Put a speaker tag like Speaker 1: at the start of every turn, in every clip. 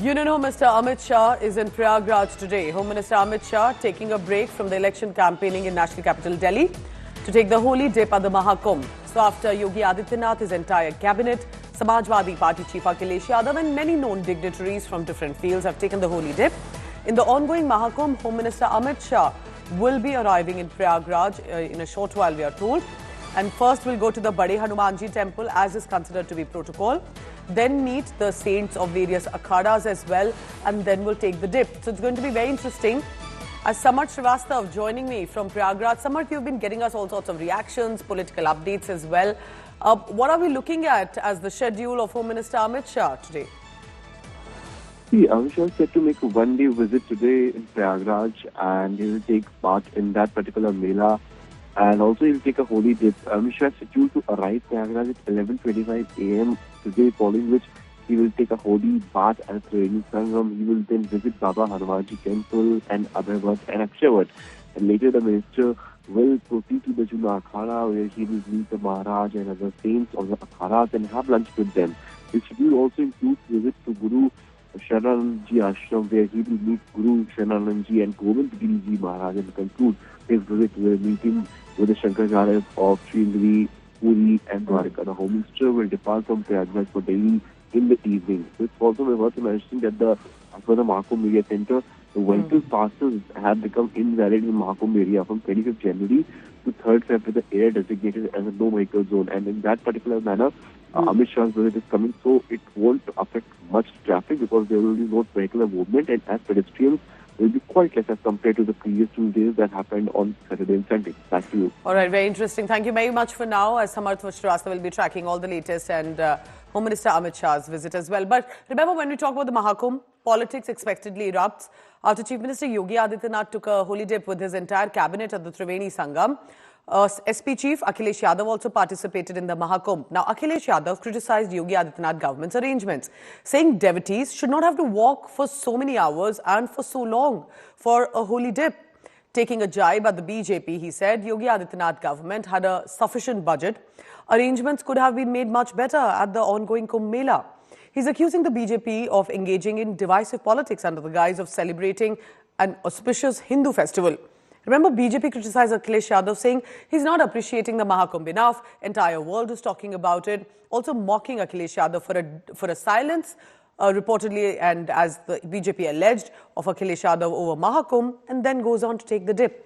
Speaker 1: Union Home Minister Amit Shah is in Prayagraj today. Home Minister Amit Shah taking a break from the election campaigning in national capital Delhi to take the holy dip at the Mahakumbh. So after Yogi Adityanath, his entire cabinet, Samajwadi Party Chief Akhilesh Yadav and many known dignitaries from different fields have taken the holy dip. In the ongoing Mahakumbh, Home Minister Amit Shah will be arriving in Prayagraj in a short while, we are told. And first we'll go to the Bade Hanumanji temple, as is considered to be protocol. Then meet the saints of various akhadas as well, and then we'll take the dip. So it's going to be very interesting. As Samarth Srivastav joining me from Prayagraj. Samarth, you've been getting us all sorts of reactions, political updates as well. What are we looking at as the schedule of Home Minister Amit Shah today?
Speaker 2: See, Amit Shah is set to make a one-day visit today in Prayagraj, and he will take part in that particular Mela. And also he'll take a holy dip. Amit Shah is scheduled to arrive Prayagraj at 11:25 a.m. today, following which he will take a holy bath at Triveni Sangam. He will then visit Baba Hanumanji temple and Abhayvat and Akshavat. And later the minister will proceed to the Juna Akhada, where he will meet the Maharaj and other saints of the Akhadas and have lunch with them. His schedule also includes visits to Guru Sharananji Ashram, where he will meet Guru Sharananji and Govind Giriji Maharaj and conclude his visit with a meeting with the Shankaracharya of Srinagar, Puri and Dwarka. The Home Minister will depart from Prayagraj for Delhi in the evening. So it's also worth mentioning that for the Mahakumbh Media Center, the vehicle passes have become invalid in Mahakumbh area from 25th January to 3rd February, with the area designated as a no vehicle zone. And in that particular manner, Amit Shah's visit is coming, so it won't affect much traffic because there will be no vehicular movement, and as pedestrians will be quite less as compared to the previous 2 days that happened on Saturday and Sunday. Back to you.
Speaker 1: All right, very interesting. Thank you very much for now, as Samarth Srivastav will be tracking all the latest and Home Minister Amit Shah's visit as well. But remember, when we talk about the Mahakumbh, politics expectedly erupts after Chief Minister Yogi Adityanath took a holy dip with his entire cabinet at the Triveni Sangam. SP Chief Akhilesh Yadav also participated in the Mahakumbh. Now, Akhilesh Yadav criticized Yogi Adityanath government's arrangements, saying devotees should not have to walk for so many hours and for so long for a holy dip. Taking a jibe at the BJP, he said Yogi Adityanath government had a sufficient budget. Arrangements could have been made much better at the ongoing Kumbh Mela. He's accusing the BJP of engaging in divisive politics under the guise of celebrating an auspicious Hindu festival. Remember, BJP criticized Akhilesh Yadav, saying he's not appreciating the Mahakumbh enough. Entire world is talking about it. Also mocking Akhilesh Yadav for a silence, reportedly, and as the BJP alleged, of Akhilesh Yadav over Mahakumbh, and then goes on to take the dip.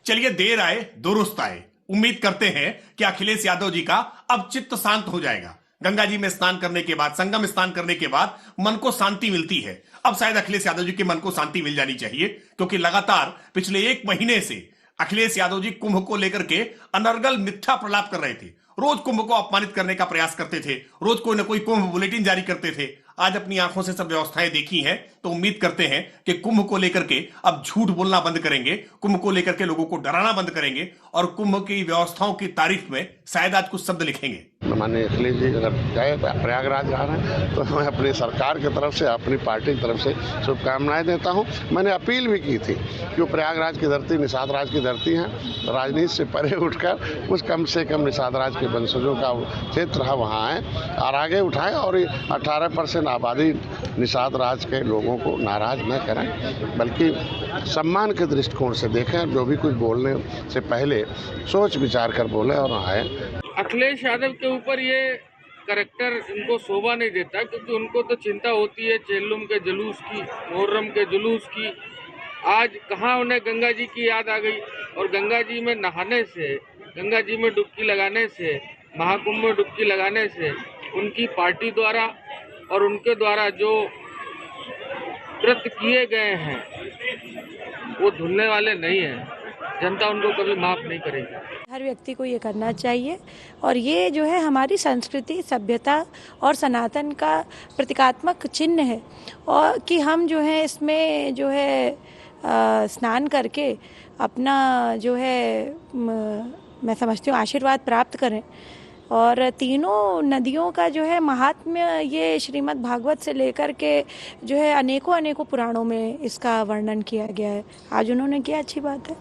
Speaker 3: चलिए, देर आए दुरुस्त आए। उम्मीद करते हैं कि अखिलेश यादव जी का अब चित्त शांत हो जाएगा। गंगा जी में स्नान करने के बाद, संगम स्नान करने के बाद मन को शांति मिलती है। अब शायद अखिलेश यादव जी के मन को शांति मिल जानी चाहिए, क्योंकि लगातार पिछले 1 महीने से अखिलेश यादव जी कुंभ को लेकर के अनर्गल मिथ्या प्रलाप कर रहे थे। रोज कुंभ को अपमानित करने का प्रयास करते थे, रोज कोई न कोई कुंभ बुलेटिन जारी करते थे। आज अपनी आंखों से सब व्यवस्थाएं देखी हैं, तो उम्मीद करते हैं कि कुंभ को लेकर के अब झूठ बोलना बंद करेंगे, कुंभ को लेकर के लोगों को डराना बंद करेंगे और कुंभ की व्यवस्थाओं की तारीफ में शायद आज कुछ शब्द लिखेंगे।
Speaker 4: माननीय अखिलेश जी अगर गए प्रयागराज जा रहे हैं तो मैं अपनी सरकार की तरफ से, अपनी पार्टी की तरफ से शुभकामनाएं देता हूं। मैंने अपील भी की थी कि वो प्रयागराज की धरती निषाद राज की धरती है, राजनीति से परे उठकर कुछ कम से कम निषाद राज के वंशजों का क्षेत्र है वहाँ आए और आगे उठाएं और 18% आबादी निषाद राज के लोगों को नाराज न करें, बल्कि सम्मान के दृष्टिकोण से देखें। जो भी कुछ बोलने से पहले सोच विचार कर बोले और आए।
Speaker 5: अखिलेश यादव के ऊपर ये करैक्टर इनको शोभा नहीं देता, क्योंकि उनको तो चिंता होती है चेल्लुम के जुलूस की, मुहर्रम के जुलूस की। आज कहाँ उन्हें गंगा जी की याद आ गई, और गंगा जी में नहाने से, गंगा जी में डुबकी लगाने से, महाकुंभ में डुबकी लगाने से उनकी पार्टी द्वारा और उनके द्वारा जो कृत्य किए गए हैं वो धुलने वाले नहीं हैं। जनता उनको कभी माफ नहीं करेगी।
Speaker 6: हर व्यक्ति को ये करना चाहिए, और ये जो है हमारी संस्कृति, सभ्यता और सनातन का प्रतीकात्मक चिन्ह है, और कि हम जो है इसमें जो है स्नान करके अपना जो है मैं समझती हूँ आशीर्वाद प्राप्त करें। और तीनों नदियों का जो है महात्म्य ये श्रीमद् भागवत से लेकर के जो है अनेकों पुराणों में इसका वर्णन किया गया है। आज उन्होंने किया, अच्छी बात है।